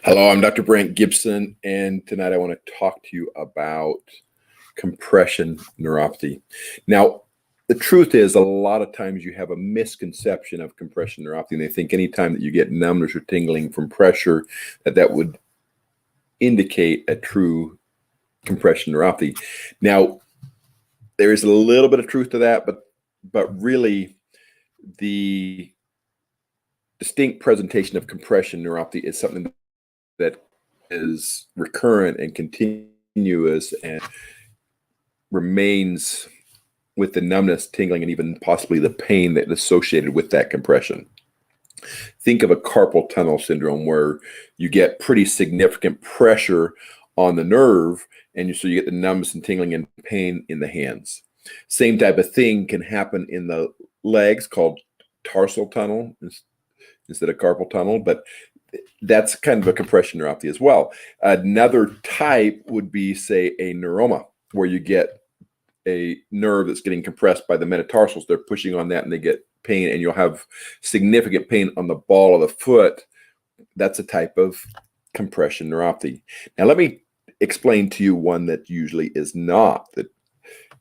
Hello, I'm Dr. Brent Gibson, and tonight I want to talk to you about compression neuropathy. Now, the truth is, a lot of times you have a misconception of compression neuropathy, and they think anytime that you get numbness or tingling from pressure, that would indicate a true compression neuropathy. Now, there is a little bit of truth to that, but really, the distinct presentation of compression neuropathy is something that is recurrent and continuous and remains with the numbness, tingling, and even possibly the pain that is associated with that compression. Think of a carpal tunnel syndrome where you get pretty significant pressure on the nerve, and so you get the numbness and tingling and pain in the hands. Same type of thing can happen in the legs, called tarsal tunnel instead of carpal tunnel, but that's kind of a compression neuropathy as well. Another type would be, say, a neuroma, where you get a nerve that's getting compressed by the metatarsals. They're pushing on that and they get pain, and you'll have significant pain on the ball of the foot. That's a type of compression neuropathy. Now, let me explain to you one that usually is not. That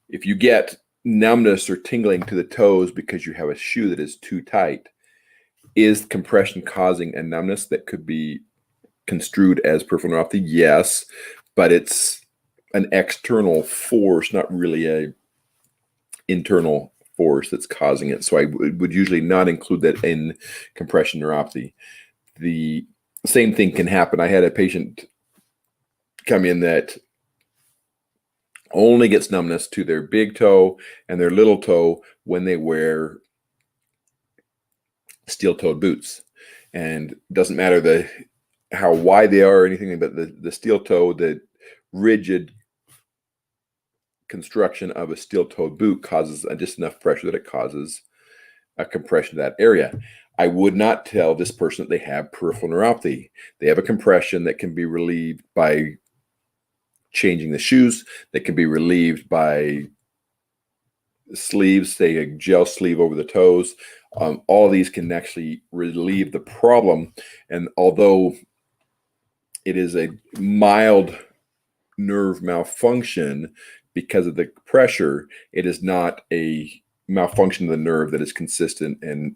if you get numbness or tingling to the toes because you have a shoe that is too tight, is compression causing a numbness that could be construed as peripheral neuropathy? Yes, but it's an external force, not really a internal force that's causing it. So I would usually not include that in compression neuropathy. The same thing can happen. I had a patient come in that only gets numbness to their big toe and their little toe when they wear steel-toed boots, and it doesn't matter how wide they are or anything, but the steel toe, the rigid construction of a steel-toed boot causes just enough pressure that it causes a compression of that area. I would not tell this person that they have peripheral neuropathy. They have a compression that can be relieved by changing the shoes, that can be relieved by sleeves, say a gel sleeve over the toes. All of these can actually relieve the problem. And although it is a mild nerve malfunction because of the pressure, it is not a malfunction of the nerve that is consistent and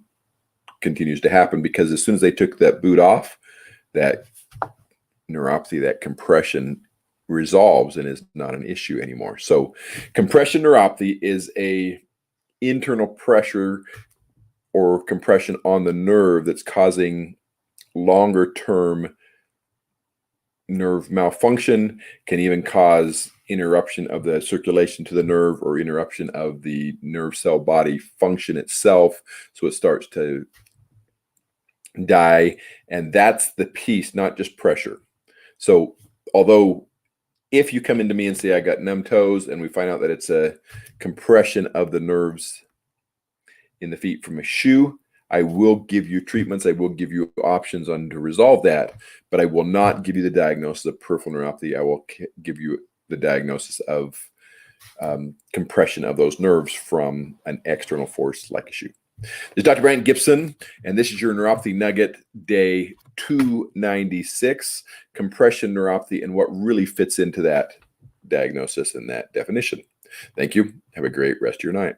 continues to happen, because as soon as they took that boot off, that neuropathy, that compression resolves and is not an issue anymore. So compression neuropathy is a internal pressure or compression on the nerve that's causing longer term nerve malfunction, can even cause interruption of the circulation to the nerve or interruption of the nerve cell body function itself. So it starts to die. And that's the piece, not just pressure. So although if you come into me and say, I got numb toes, and we find out that it's a compression of the nerves in the feet from a shoe, I will give you treatments. I will give you options on to resolve that, but I will not give you the diagnosis of peripheral neuropathy. I will give you the diagnosis of compression of those nerves from an external force like a shoe. This is Dr. Brent Gibson, and this is your Neuropathy Nugget Day 296, compression neuropathy and what really fits into that diagnosis and that definition. Thank you. Have a great rest of your night.